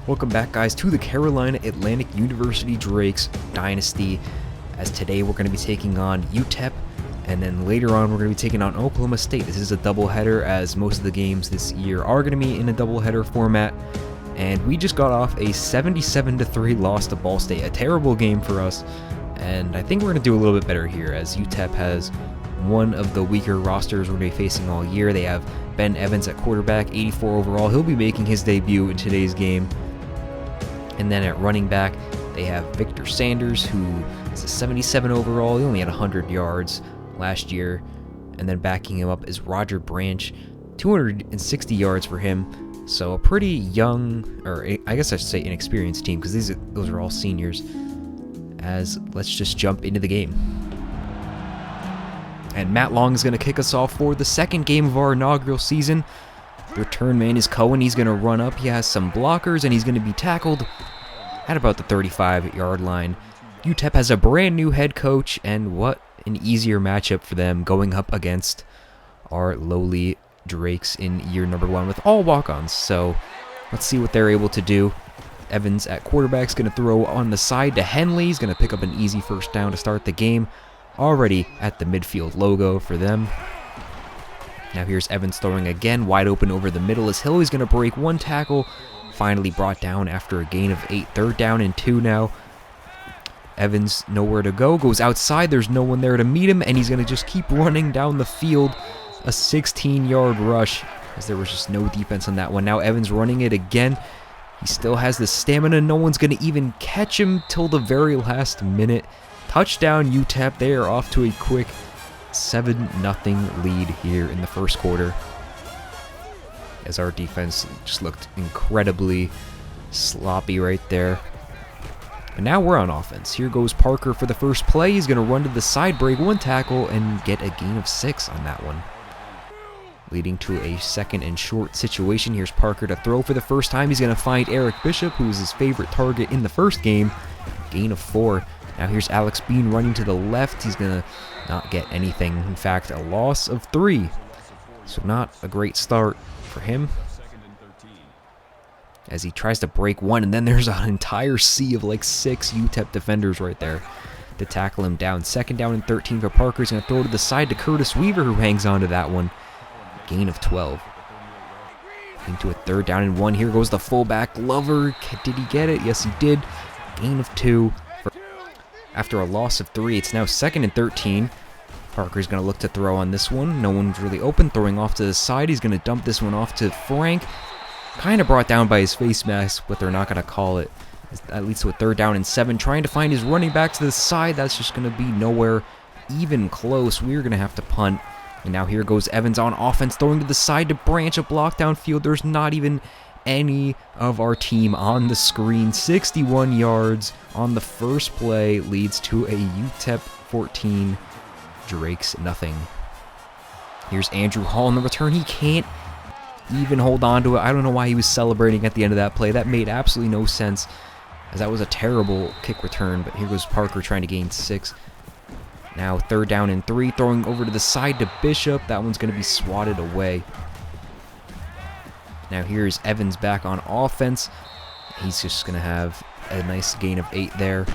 Welcome back, guys, to the Carolina Atlantic University Drakes Dynasty, as today we're going to be taking on UTEP, and then later on we're going to be taking on Oklahoma State. This is a doubleheader, as most of the games this year are going to be in a doubleheader format, and we just got off a 77-3 loss to Ball State, a terrible game for us, and I think we're going to do a little bit better here, as UTEP has one of the weaker rosters we're going to be facing all year. They have Ben Evans at quarterback, 84 overall. He'll be making his debut in today's game. And then at running back, they have Victor Sanders, who is a 77 overall. He only had 100 yards last year. And then backing him up is Roger Branch, 260 yards for him. So a pretty young, or I guess I should say inexperienced team, because those are all seniors. As let's just jump into the game. And Matt Long is going to kick us off for the second game of our inaugural season. The return man is Cohen. He's going to run up. He has some blockers, and he's going to be tackled at about the 35-yard line. UTEP has a brand new head coach, and what an easier matchup for them going up against our lowly Drakes in year number 1 with all walk-ons. So let's see what they're able to do. Evans at quarterback is going to throw on the side to Henley. He's going to pick up an easy first down to start the game. Already at the midfield logo for them. Now here's Evans throwing again, wide open over the middle as Hill is going to break one tackle. Finally brought down after a gain of 8. Third down and 2 now. Evans nowhere to go, goes outside, there's no one there to meet him, and he's going to just keep running down the field. A 16-yard rush, as there was just no defense on that one. Now Evans running it again. He still has the stamina, no one's going to even catch him till the very last minute. Touchdown UTEP, they are off to a quick 7-0 lead here in the first quarter, as our defense just looked incredibly sloppy right there. And now we're on offense. Here goes Parker for the first play. He's going to run to the side, break one tackle, and get a gain of 6 on that one, leading to a second and short situation. Here's Parker to throw for the first time. He's going to find Eric Bishop, who was his favorite target in the first game. Gain of 4. Now here's Alex Bean running to the left. He's going to not get anything. In fact, a loss of 3. So not a great start for him, as he tries to break one, and then there's an entire sea of like 6 UTEP defenders right there to tackle him down. Second down and 13 for Parker. He's going to throw to the side to Curtis Weaver, who hangs on to that one. Gain of 12. Into a third down and 1. Here goes the fullback, Glover. Did he get it? Yes, he did. Gain of 2. After a loss of 3, it's now second and 13. Parker's going to look to throw on this one. No one's really open. Throwing off to the side. He's going to dump this one off to Frank. Kind of brought down by his face mask, but they're not going to call it. That leads to a third down and 7. Trying to find his running back to the side. That's just going to be nowhere even close. We're going to have to punt. And now here goes Evans on offense, throwing to the side to Branch, a block downfield. There's not even any of our team on the screen. 61 yards on the first play leads to a UTEP 14, Drakes nothing. Here's Andrew Hall on the return. He can't even hold on to it. I don't know why he was celebrating at the end of that play. That made absolutely no sense, as that was a terrible kick return. But here goes Parker trying to gain 6. Now third down and 3, throwing over to the side to Bishop. That one's going to be swatted away. Now here's Evans back on offense. He's just going to have a nice gain of 8 there.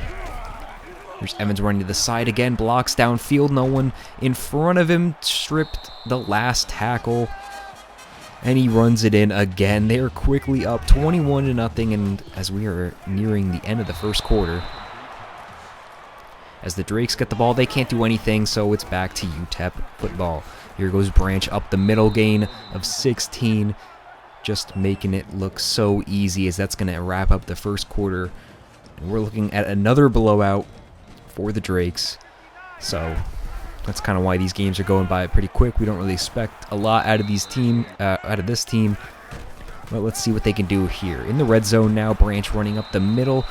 Here's Evans running to the side again. Blocks downfield. No one in front of him. Stripped the last tackle. And he runs it in again. They are quickly up 21-0, and as we are nearing the end of the first quarter, as the Drakes get the ball, they can't do anything, so it's back to UTEP football. Here goes Branch up the middle, gain of 16. Just making it look so easy, as that's going to wrap up the first quarter. And we're looking at another blowout for the Drakes. So that's kind of why these games are going by pretty quick. We don't really expect a lot out of this team. But let's see what they can do here. In the red zone now, Branch running up the middle.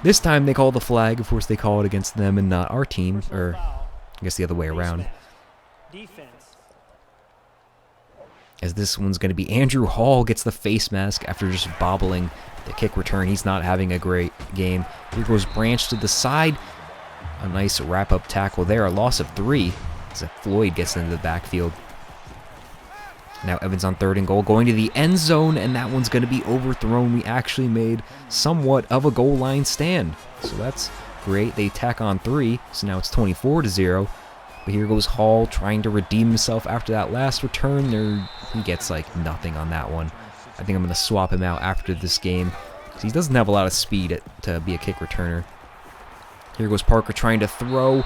This time they call the flag. Of course, they call it against them and not our team, or I guess the other way around. Defense. As this one's going to be Andrew Hall gets the face mask after just bobbling the kick return. He's not having a great game. Here goes Branch to the side. A nice wrap-up tackle there. A loss of 3 as Floyd gets into the backfield. Now Evans on 3rd and goal, going to the end zone, and that one's going to be overthrown. We actually made somewhat of a goal line stand, so that's great. They tack on 3, so now it's 24-0. But here goes Hall trying to redeem himself after that last return. He gets like nothing on that one. I think I'm going to swap him out after this game because he doesn't have a lot of speed to be a kick returner. Here goes Parker trying to throw,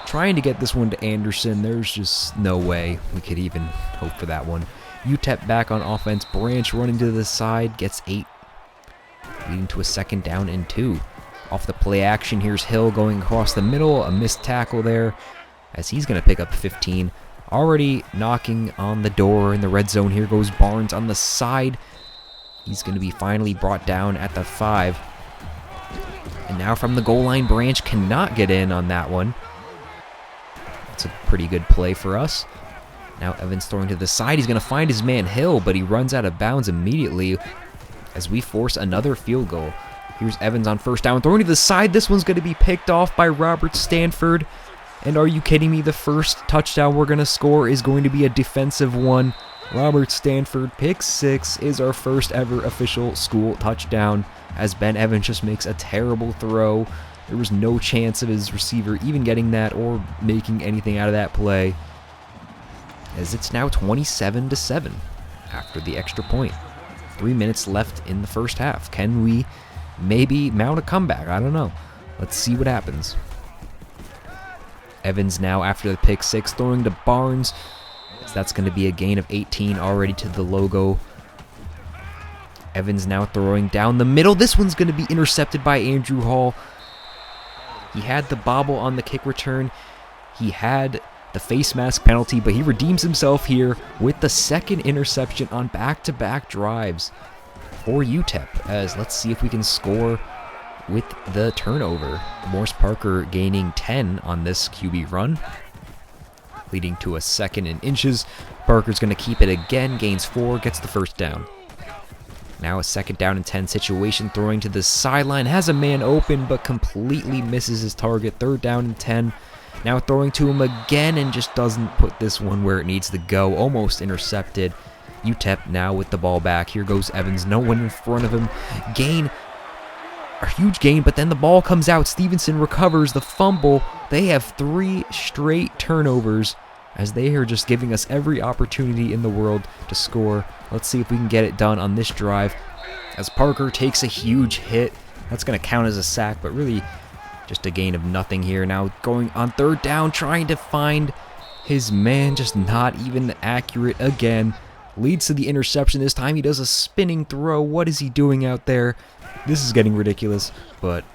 trying to get this one to Anderson. There's just no way we could even hope for that one. UTEP back on offense. Branch running to the side, gets 8, leading to a 2nd down and 2. Off the play action, here's Hill going across the middle. A missed tackle there as he's going to pick up 15. Already knocking on the door in the red zone. Here goes Barnes on the side. He's going to be finally brought down at the 5. And now from the goal line, Branch cannot get in on that one. That's a pretty good play for us. Now Evans throwing to the side. He's going to find his man Hill, but he runs out of bounds immediately as we force another field goal. Here's Evans on 1st down, throwing to the side. This one's going to be picked off by Robert Stanford. And are you kidding me? The first touchdown we're going to score is going to be a defensive one. Robert Stanford, pick 6, is our first ever official school touchdown as Ben Evans just makes a terrible throw. There was no chance of his receiver even getting that or making anything out of that play, as it's now 27-7 after the extra point. 3 minutes left in the first half. Can we maybe mount a comeback? I don't know. Let's see what happens. Evans now after the pick 6 throwing to Barnes. So that's going to be a gain of 18 already to the logo. Evans now throwing down the middle. This one's going to be intercepted by Andrew Hall. He had the bobble on the kick return. He had the face mask penalty, but he redeems himself here with the 2nd interception on back-to-back drives for UTEP. As let's see if we can score with the turnover. Morse Parker gaining 10 on this QB run, leading to a 2nd and inches. Parker's going to keep it again, gains 4, gets the 1st down. Now a 2nd down and 10 situation, throwing to the sideline, has a man open but completely misses his target. 3rd down and 10. Now throwing to him again and just doesn't put this one where it needs to go. Almost intercepted. UTEP now with the ball back. Here goes Evans, no one in front of him. A huge gain, but then the ball comes out. Stevenson recovers the fumble. They have 3 straight turnovers as they are just giving us every opportunity in the world to score. Let's see if we can get it done on this drive as Parker takes a huge hit. That's going to count as a sack, but really just a gain of nothing here. Now going on 3rd down, trying to find his man, just not even accurate again. Leads to the interception this time. He does a spinning throw. What is he doing out there? This is getting ridiculous, but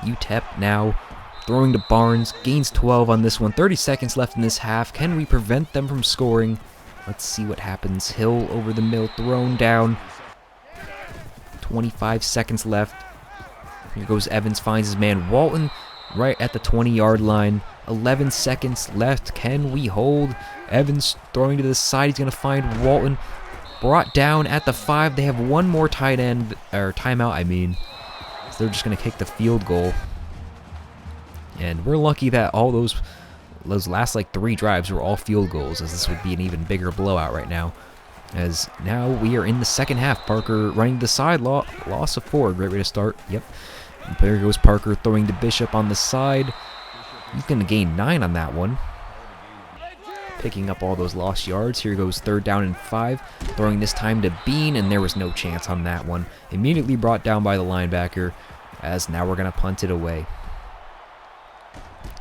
UTEP now throwing to Barnes, gains 12 on this one. 30 seconds left in this half. Can we prevent them from scoring? Let's see what happens. Hill over the middle, thrown down. 25 seconds left. Here goes Evans, finds his man Walton right at the 20-yard line. 11 seconds left. Can we hold? Evans throwing to the side. He's going to find Walton. Brought down at the 5. They have one more timeout, I mean. So they're just going to kick the field goal. And we're lucky that all those last like 3 drives were all field goals, as this would be an even bigger blowout right now. As now we are in the second half. Parker running the side, loss of 4. Great way to start. Yep. And there goes Parker throwing to Bishop on the side. He's going to gain 9 on that one. Picking up all those lost yards. Here goes 3rd down and 5. Throwing this time to Bean, and there was no chance on that one. Immediately brought down by the linebacker, as now we're going to punt it away.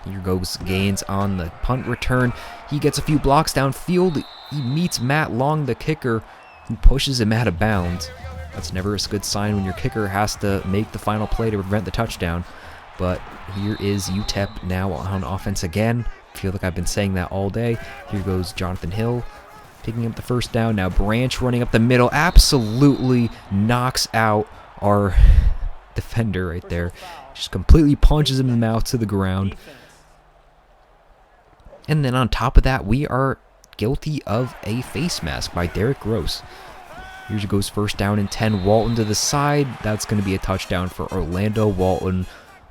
Here goes Gaines on the punt return. He gets a few blocks downfield. He meets Matt Long, the kicker, who pushes him out of bounds. That's never a good sign when your kicker has to make the final play to prevent the touchdown. But here is UTEP now on offense again. I feel like I've been saying that all day. Here goes Jonathan Hill picking up the 1st down. Now Branch running up the middle. Absolutely knocks out our defender right there. Just completely punches him in the mouth to the ground. And then on top of that, we are guilty of a face mask by Derek Gross. Here goes 1st down and 10. Walton to the side. That's going to be a touchdown for Orlando Walton.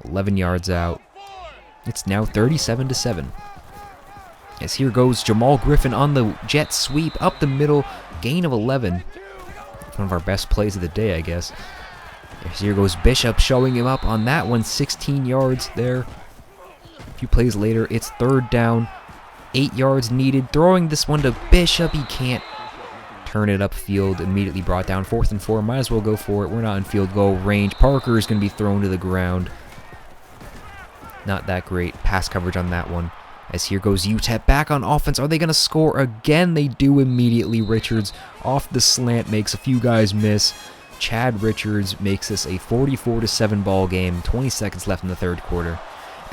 11 yards out. It's now 37-7. As here goes Jamal Griffin on the jet sweep up the middle, gain of 11. One of our best plays of the day, I guess. As here goes Bishop showing him up on that one, 16 yards there. A few plays later, it's 3rd down, 8 yards needed. Throwing this one to Bishop, he can't turn it upfield. Immediately brought down, 4th and 4. Might as well go for it. We're not in field goal range. Parker is going to be thrown to the ground. Not that great pass coverage on that one. As here goes UTEP back on offense. Are they going to score again? They do immediately. Richards off the slant makes a few guys miss. Chad Richards makes this a 44-7 ball game. 20 seconds left in the 3rd quarter.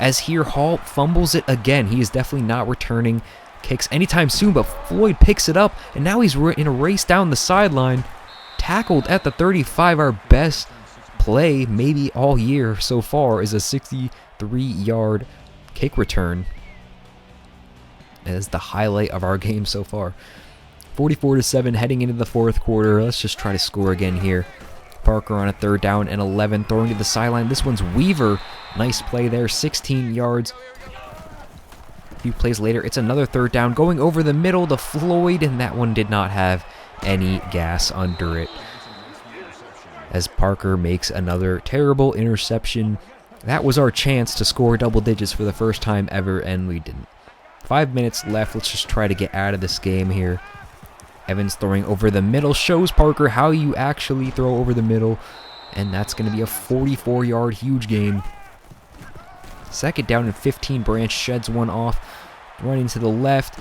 As here Hall fumbles it again. He is definitely not returning kicks anytime soon, but Floyd picks it up, and now he's in a race down the sideline. Tackled at the 35. Our best play maybe all year so far is a 63-yard kick return. As the highlight of our game so far. 44-7 heading into the 4th quarter. Let's just try to score again here. Parker on a 3rd down and 11, throwing to the sideline. This one's Weaver. Nice play there, 16 yards. A few plays later, it's another 3rd down, going over the middle to Floyd, and that one did not have any gas under it. As Parker makes another terrible interception. That was our chance to score double digits for the first time ever, and we didn't. 5 minutes left. Let's just try to get out of this game here. Evans throwing over the middle shows Parker how you actually throw over the middle, and that's going to be a 44-yard huge gain. 2nd down and 15. Branch sheds one off, running to the left,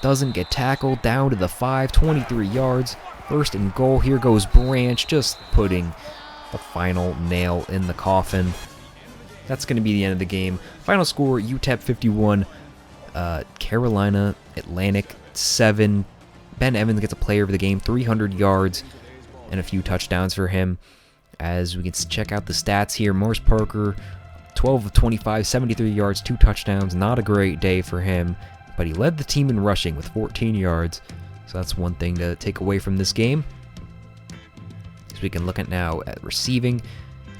doesn't get tackled, down to the 5, 23 yards. 1st and goal. Here goes Branch, just putting the final nail in the coffin. That's going to be the end of the game. Final score: UTEP 51. Carolina Atlantic 7. Ben Evans gets a player of the game, 300 yards and a few touchdowns for him. As we can check out the stats here, Morris Parker, 12 of 25, 73 yards, 2 touchdowns. Not a great day for him, but he led the team in rushing with 14 yards. So that's one thing to take away from this game. As we can look at now at receiving,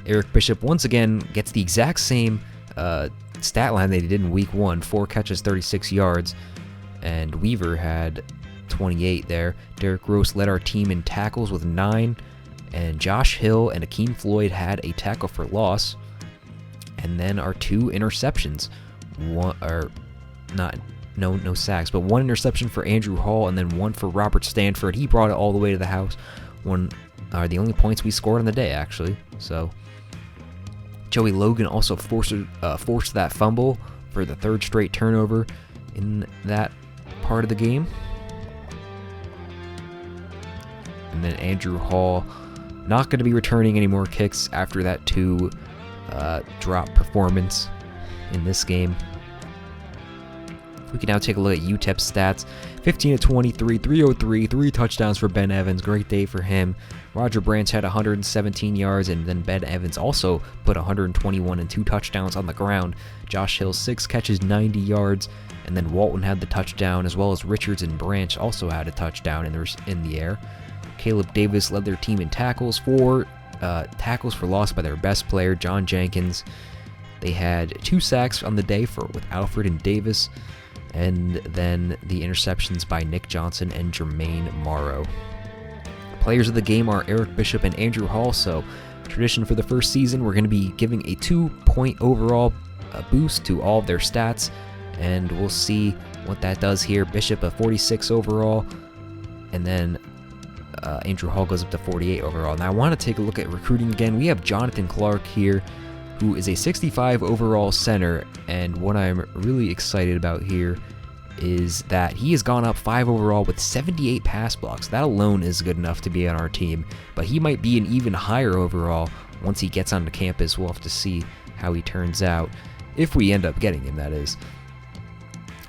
Eric Bishop once again gets the exact same stat line that he did in week 1, 4 catches, 36 yards, and Weaver had 28 there. Derek Gross led our team in tackles with 9, and Josh Hill and Akeem Floyd had a tackle for loss, and then our 2 interceptions. No sacks, but 1 interception for Andrew Hall and then 1 for Robert Stanford. He brought it all the way to the house. One are the only points we scored on the day, actually. So Joey Logan also forced that fumble for the 3rd straight turnover in that part of the game. And then Andrew Hall not going to be returning any more kicks after that 2 drop performance in this game. We can now take a look at UTEP's stats. 15 of 23, 303, 3 touchdowns for Ben Evans. Great day for him. Roger Branch had 117 yards, and then Ben Evans also put 121 and 2 touchdowns on the ground. Josh Hill, 6 catches, 90 yards, and then Walton had the touchdown, as well as Richards and Branch also had a touchdown in the air. Caleb Davis led their team in tackles, 4 tackles for loss by their best player, John Jenkins. They had 2 sacks on the day with Alfred and Davis, and then the interceptions by Nick Johnson and Jermaine Morrow. Players of the game are Eric Bishop and Andrew Hall, so tradition for the first season, we're going to be giving a 2-point overall boost to all of their stats, and we'll see what that does here. Bishop a 46 overall, and then Andrew Hall goes up to 48 overall. Now I want to take a look at recruiting again. We have Jonathan Clark here, who is a 65 overall center, and what I'm really excited about here is that he has gone up 5 overall with 78 pass blocks. That alone is good enough to be on our team, but he might be an even higher overall once he gets onto campus. We'll have to see how he turns out, if we end up getting him, that is.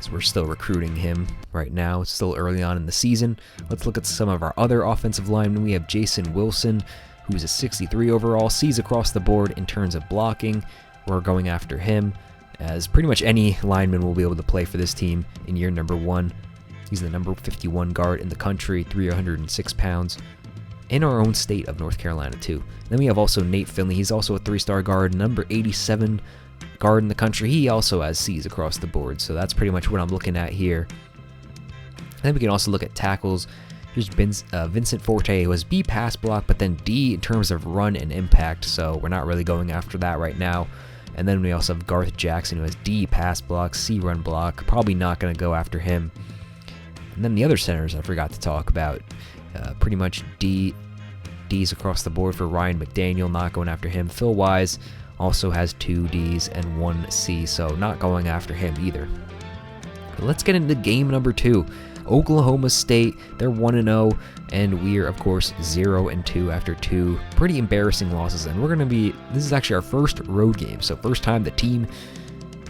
So we're still recruiting him right now. It's still early on in the season. Let's look at some of our other offensive linemen. We have Jason Wilson, who's a 63 overall, sees across the board in terms of blocking. We're going after him, as pretty much any lineman will be able to play for this team in year number 1. He's the number 51 guard in the country, 306 pounds, in our own state of North Carolina too. Then we have also Nate Finley. He's also a 3-star guard, number 87 guard in the country. He also has C's across the board, so that's pretty much what I'm looking at here. And then we can also look at tackles. Here's Vincent Forte, who has B pass block, but then D in terms of run and impact, so we're not really going after that right now. And then we also have Garth Jackson, who has D pass block, C run block. Probably not going to go after him. And then the other centers I forgot to talk about. Pretty much D's across the board for Ryan McDaniel, not going after him. Phil Wise also has 2 D's and 1 C, so not going after him either. But let's get into game number 2. Oklahoma State, they're 1-0, and we are, of course, 0-2 after 2 pretty embarrassing losses. And this is actually our first road game, so first time the team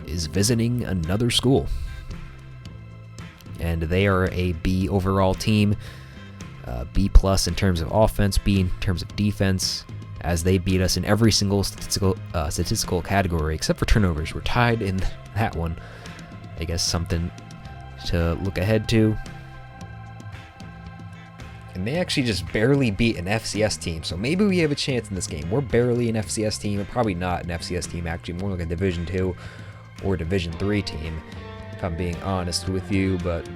is visiting another school. And they are a B overall team, B plus in terms of offense, B in terms of defense, as they beat us in every single statistical category except for turnovers. We're tied in that one. I guess something to look ahead to. And they actually just barely beat an FCS team, so maybe we have a chance in this game. We're barely an FCS team, and probably not an FCS team, actually more like a Division 2 or Division 3 team, if I'm being honest with you. But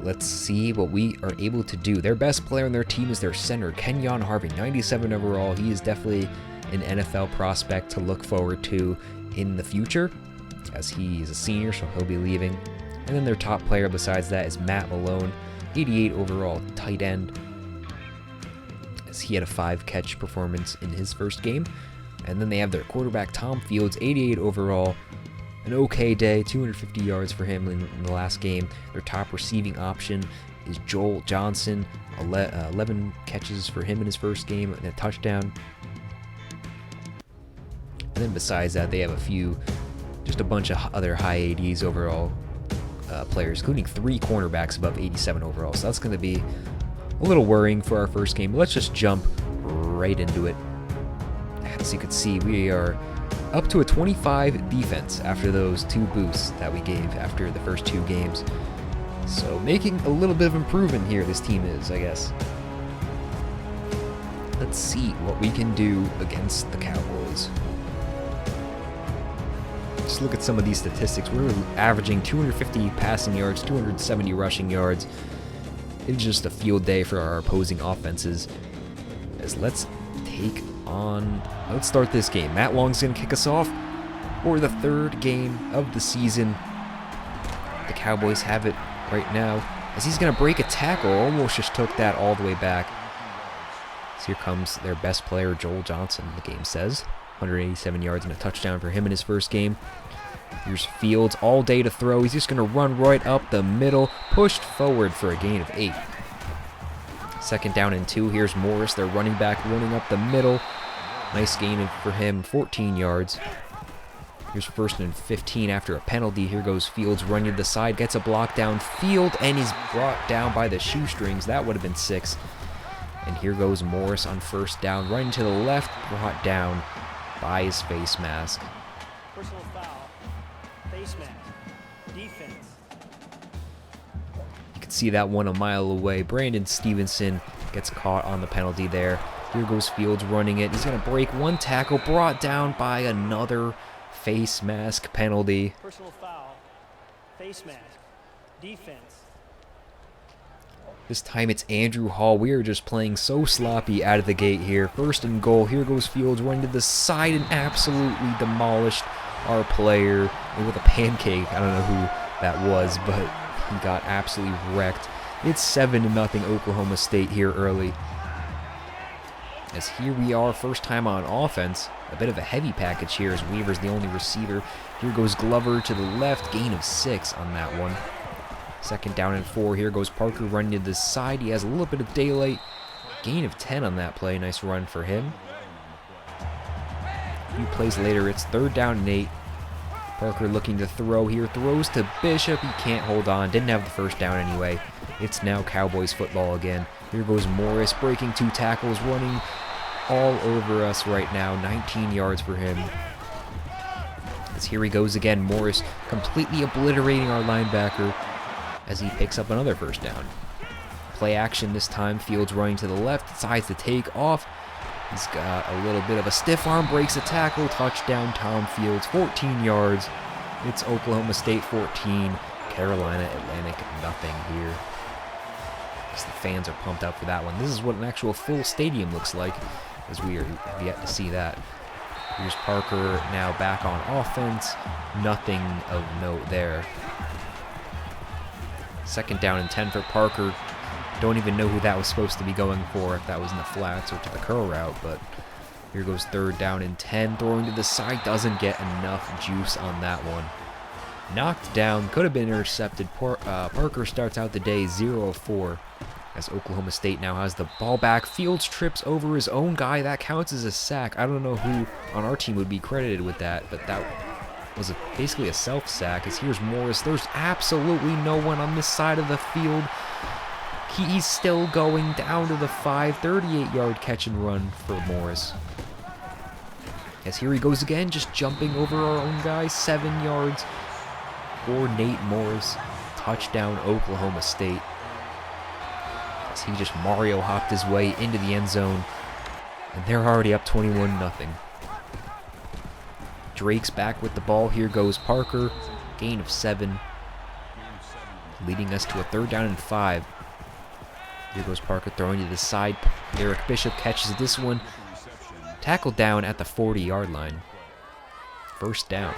let's see what we are able to do. Their best player on their team is their center, Kenyon Harvey, 97 overall. He is definitely an NFL prospect to look forward to in the future, as he is a senior, so he'll be leaving. And then their top player besides that is Matt Malone, 88 overall tight end, as he had a 5-catch performance in his first game. And then they have their quarterback Tom Fields, 88 overall, an okay day, 250 yards for him in the last game. Their top receiving option is Joel Johnson, 11 catches for him in his first game and a touchdown. And then besides that, they have just a bunch of other high 80s overall players, including 3 cornerbacks above 87 overall. So that's going to be a little worrying for our first game. Let's just jump right into it. As you can see, we are up to a 25 defense after those 2 boosts that we gave after the first 2 games. So making a little bit of improvement here, this team is, I guess. Let's see what we can do against the Cowboys. Just look at some of these statistics. We're averaging 250 passing yards, 270 rushing yards. It's just a field day for our opposing offenses. Let's start this game. Matt Long's going to kick us off for the 3rd game of the season. The Cowboys have it right now, as he's going to break a tackle. Almost just took that all the way back. So here comes their best player, Joel Johnson, the game says. 187 yards and a touchdown for him in his first game. Here's Fields all day to throw. He's just going to run right up the middle, pushed forward for a gain of 8. 2nd down and 2. Here's Morris, their running back, running up the middle. Nice gain for him, 14 yards. Here's 1st and 15 after a penalty. Here goes Fields running to the side, gets a block downfield, and he's brought down by the shoestrings. That would have been 6. And here goes Morris on 1st down, running to the left, brought down by his face mask. Personal foul, face mask, defense. You can see that one a mile away. Brandon Stevenson gets caught on the penalty there. Here goes Fields running it. He's going to break 1 tackle, brought down by another face mask penalty. Personal foul, face mask, defense. This time it's Andrew Hall. We are just playing so sloppy out of the gate here. 1st and goal. Here goes Fields running to the side and absolutely demolished our player with a pancake. I don't know who that was, but he got absolutely wrecked. It's 7-0 Oklahoma State here early. As here we are, first time on offense. A bit of a heavy package here as Weaver's the only receiver. Here goes Glover to the left. Gain of 6 on that one. 2nd down and 4. Here goes Parker running to the side. He has a little bit of daylight. Gain of 10 on that play. Nice run for him. A few plays later, it's 3rd down and 8. Parker looking to throw here. Throws to Bishop. He can't hold on. Didn't have the 1st down anyway. It's now Cowboys football again. Here goes Morris breaking 2 tackles, running all over us right now. 19 yards for him. As here he goes again. Morris completely obliterating our linebacker as he picks up another 1st down. Play action this time. Fields running to the left, decides to take off, He's got a little bit of a stiff arm, breaks a tackle, touchdown Tom Fields, 14 yards. It's Oklahoma State 14, Carolina Atlantic nothing here. The fans are pumped up for that one. This is what an actual full stadium looks like, as we are yet to see that. Here's Parker now back on offense. Nothing of note there. 2nd down and 10 for Parker. Don't even know who that was supposed to be going for, if that was in the flats or to the curl route, but here goes 3rd down and 10. Throwing to the side, doesn't get enough juice on that one. Knocked down, could have been intercepted. Parker starts out the day 0 of 4. As Oklahoma State now has the ball back. Fields trips over his own guy. That counts as a sack. I don't know who on our team would be credited with that, but that was basically a self-sack. As here's Morris. There's absolutely no one on this side of the field. He's still going down to the 5. 38-yard catch and run for Morris. As here he goes again, just jumping over our own guy. 7 yards for Nate Morris. Touchdown Oklahoma State. He just Mario hopped his way into the end zone, and they're already up 21-0. Drake's back with the ball. Here goes Parker. Gain of 7, leading us to a 3rd down and 5. Here goes Parker throwing to the side. Eric Bishop catches this one. Tackled down at the 40-yard line. 1st down.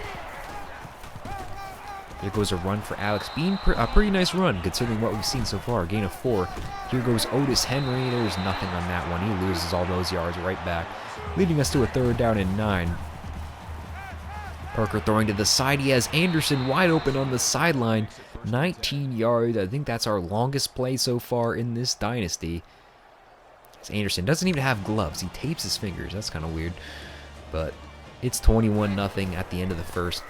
There goes a run for Alex Bean. A pretty nice run, considering what we've seen so far. Gain of 4. Here goes Otis Henry. There's nothing on that one. He loses all those yards right back, leading us to a 3rd down and 9. Parker throwing to the side. He has Anderson wide open on the sideline. 19 yards. I think that's our longest play so far in this dynasty. As Anderson doesn't even have gloves. He tapes his fingers. That's kind of weird. But it's 21-0 at the end of the 1st.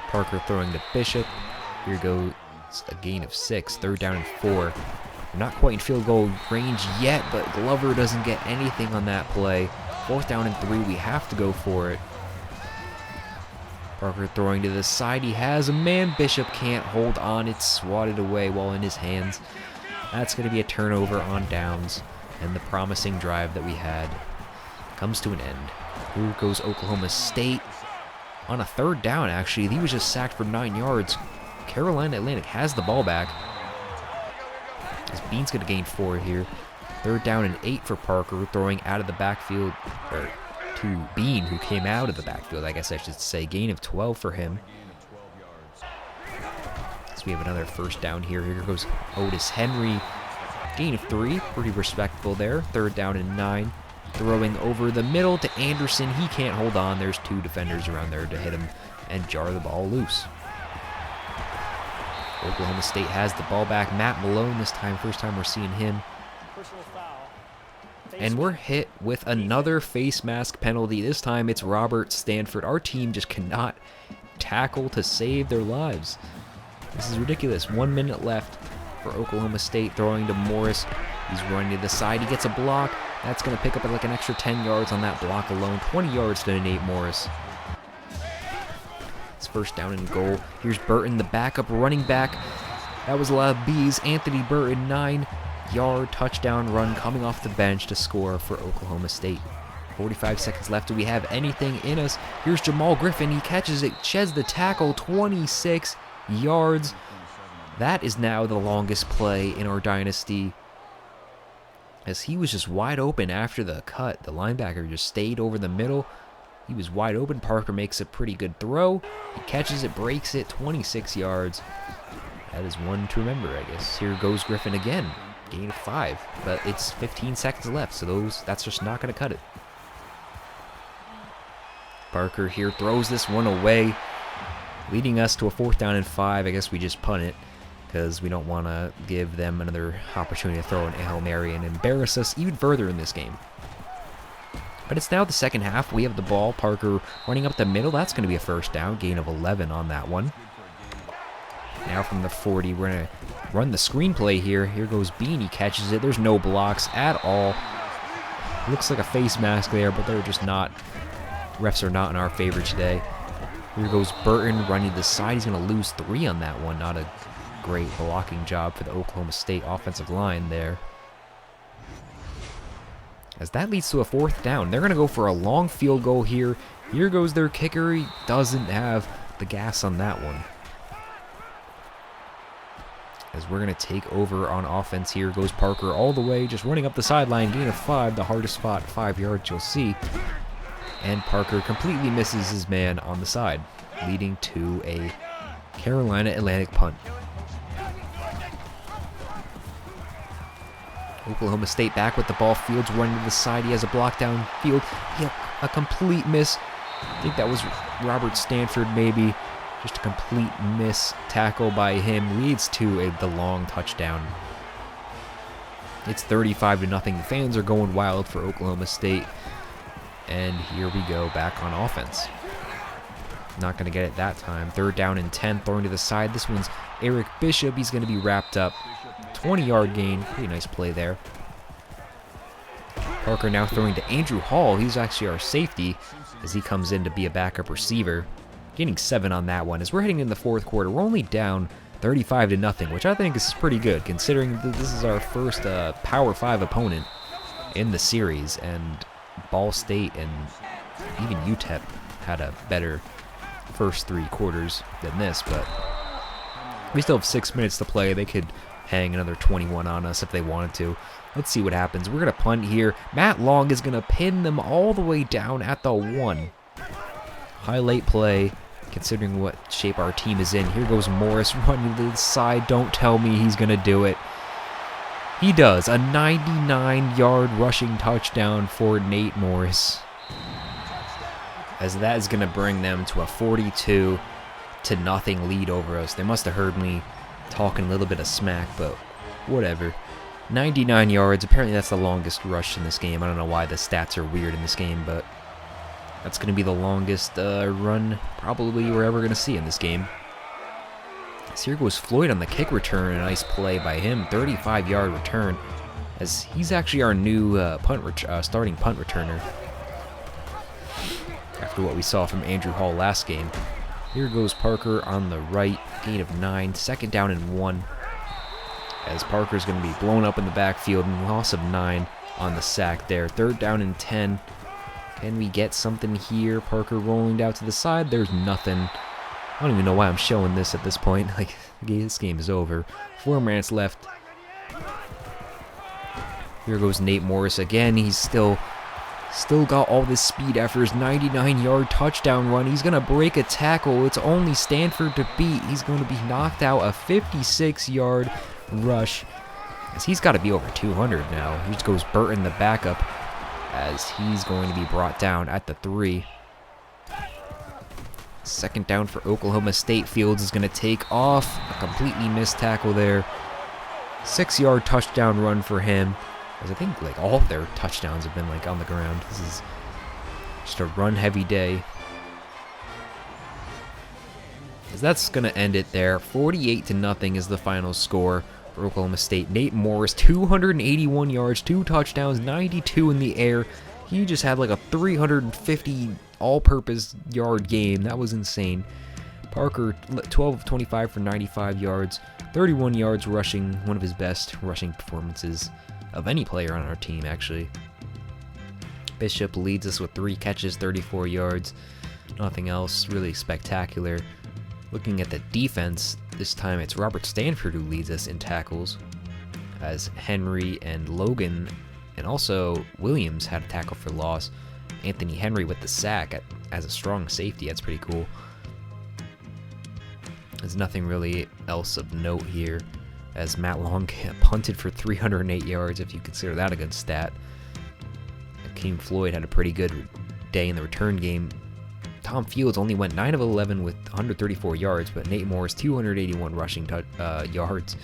Parker throwing to Bishop. Here goes a gain of 6. 3rd down and 4. We're not quite in field goal range yet, but Glover doesn't get anything on that play. 4th down and 3. We have to go for it. Parker throwing to the side. He has a man. Bishop can't hold on. It's swatted away while in his hands. That's going to be a turnover on downs. And the promising drive that we had comes to an end. Here goes Oklahoma State. On a 3rd down, actually. He was just sacked for 9 yards. Carolina Atlantic has the ball back. As Bean's going to gain 4 here. 3rd down and 8 for Parker, throwing out of the backfield, or to Bean, who came out of the backfield, I guess I should say. Gain of 12 for him. So we have another 1st down here. Here goes Otis Henry. Gain of 3, pretty respectable there. 3rd down and 9. Throwing over the middle to Anderson. He can't hold on. There's 2 defenders around there to hit him and jar the ball loose. Oklahoma State has the ball back. Matt Malone this time. First time we're seeing him. Personal foul. And we're hit with another face mask penalty. This time it's Robert Stanford. Our team just cannot tackle to save their lives. This is ridiculous. 1 minute left for Oklahoma State. Throwing to Morris. He's running to the side. He gets a block. That's going to pick up like an extra 10 yards on that block alone. 20 yards to Nate Morris. It's 1st down and goal. Here's Burton, the backup running back. That was a lot of B's. Anthony Burton, 9-yard touchdown run coming off the bench to score for Oklahoma State. 45 seconds left. Do we have anything in us? Here's Jamal Griffin. He catches it, sheds the tackle, 26 yards. That is now the longest play in our dynasty, as he was just wide open after the cut. The linebacker just stayed over the middle. He was wide open. Parker makes a pretty good throw. He catches it, breaks it, 26 yards. That is one to remember, I guess. Here goes Griffin again. Gain of 5, but it's 15 seconds left, so that's just not going to cut it. Parker here throws this one away, leading us to a 4th down and 5. I guess we just punt it, because we don't want to give them another opportunity to throw an Hail Mary and embarrass us even further in this game. But it's now the 2nd half. We have the ball. Parker running up the middle. That's going to be a 1st down. Gain of 11 on that one. Now from the 40, we're going to run the screenplay here. Here goes Bean. He catches it. There's no blocks at all. Looks like a face mask there, but they're just not. Refs are not in our favor today. Here goes Burton running to the side. He's going to lose 3 on that one. Not a great blocking job for the Oklahoma State offensive line there. as that leads to a 4th down. They're going to go for a long field goal here. Here goes their kicker. He doesn't have the gas on that one. As we're going to take over on offense, here goes Parker all the way, just running up the sideline, gain of 5, the hardest spot, 5 yards you'll see. And Parker completely misses his man on the side, leading to a Carolina Atlantic punt. Oklahoma State back with the ball. Fields running to the side. He has a block down field. A complete miss. I think that was Robert Stanford maybe. Just a complete miss tackle by him leads to the long touchdown. It's 35-0. The fans are going wild for Oklahoma State. And here we go back on offense. Not going to get it that time. 3rd down and 10, throwing to the side. This one's Eric Bishop. He's going to be wrapped up. 20-yard gain. Pretty nice play there. Parker now throwing to Andrew Hall. He's actually our safety as he comes in to be a backup receiver. Getting 7 on that one. As we're heading in the 4th quarter, we're only down 35-0, which I think is pretty good considering that this is our first Power 5 opponent in the series, and Ball State and even UTEP had a better first 3 quarters than this, but we still have 6 minutes to play. They could hang another 21 on us if they wanted to. Let's see what happens. We're going to punt here. Matt Long is going to pin them all the way down at the 1. Highlight play, considering what shape our team is in. Here goes Morris running to the side. Don't tell me he's going to do it. He does. A 99-yard rushing touchdown for Nate Morris. As that is going to bring them to a 42-0 lead over us. They must have heard me talking a little bit of smack, but whatever. 99 yards. Apparently that's the longest rush in this game. I don't know why the stats are weird in this game, but that's going to be the longest run probably we're ever going to see in this game. So here goes Floyd on the kick return. A nice play by him. 35-yard return, as he's actually our new starting punt returner after what we saw from Andrew Hall last game. Here goes Parker on the right, gain of 9, 2nd down and 1. As Parker's going to be blown up in the backfield and loss of 9 on the sack there. 3rd down and 10. Can we get something here? Parker rolling down to the side. There's nothing. I don't even know why I'm showing this at this point. Like, this game is over. 4 minutes left. Here goes Nate Morris again. He's still got all this speed after his 99-yard touchdown run. He's going to break a tackle. It's only Stanford to beat. He's going to be knocked out. A 56-yard rush, as he's got to be over 200 now. Here goes Burton, the backup, as he's going to be brought down at the 3. 2nd down for Oklahoma State. Fields is going to take off. A completely missed tackle there. 6-yard touchdown run for him, as I think like all of their touchdowns have been like on the ground. This is just a run-heavy day. As that's going to end it there. 48-0 is the final score for Oklahoma State. Nate Morris, 281 yards, 2 touchdowns, 92 in the air. He just had like a 350 all-purpose yard game. That was insane. Parker, 12 of 25 for 95 yards, 31 yards rushing, one of his best rushing performances of any player on our team, actually. Bishop leads us with 3 catches, 34 yards. Nothing else really spectacular. Looking at the defense, this time it's Robert Stanford who leads us in tackles, as Henry and Logan and also Williams had a tackle for loss. Anthony Henry with the sack as a strong safety. That's pretty cool. There's nothing really else of note here, as Matt Long punted for 308 yards, if you consider that a good stat. Akeem Floyd had a pretty good day in the return game. Tom Fields only went 9 of 11 with 134 yards, but Nate Morris 281 rushing yards,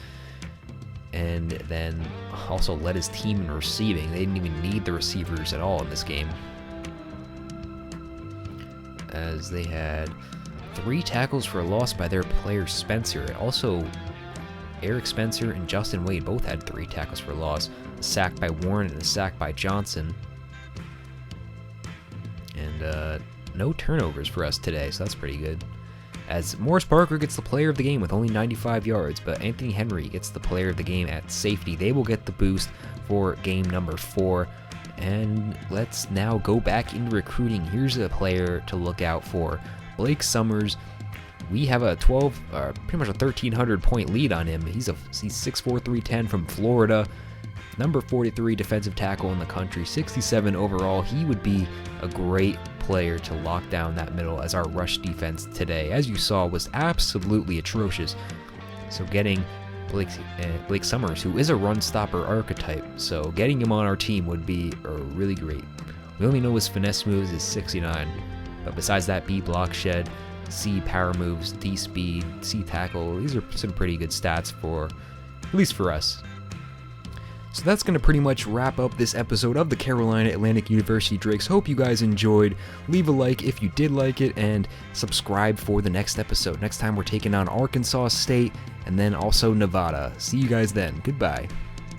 and then also led his team in receiving. They didn't even need the receivers at all in this game, as they had 3 tackles for a loss by their player Spencer. Also, Eric Spencer and Justin Wade both had 3 tackles for loss. A sack by Warren and a sack by Johnson. And no turnovers for us today, so that's pretty good. As Morris Parker gets the player of the game with only 95 yards, but Anthony Henry gets the player of the game at safety. They will get the boost for game number 4. And let's now go back into recruiting. Here's a player to look out for. Blake Summers. We have a pretty much a 1,300 point lead on him. He's 6'4", 310 from Florida. Number 43 defensive tackle in the country, 67 overall. He would be a great player to lock down that middle, as our rush defense today, as you saw, was absolutely atrocious. So getting Blake Summers, who is a run stopper archetype, so getting him on our team would be really great. We only know his finesse moves is 69, but besides that, B block shed, C power moves, D speed, C tackle. These are some pretty good stats for, at least for us. So that's going to pretty much wrap up this episode of the Carolina Atlantic University Drakes. Hope you guys enjoyed. Leave a like if you did like it, and subscribe for the next episode. Next time we're taking on Arkansas State and then also Nevada. See you guys then. Goodbye.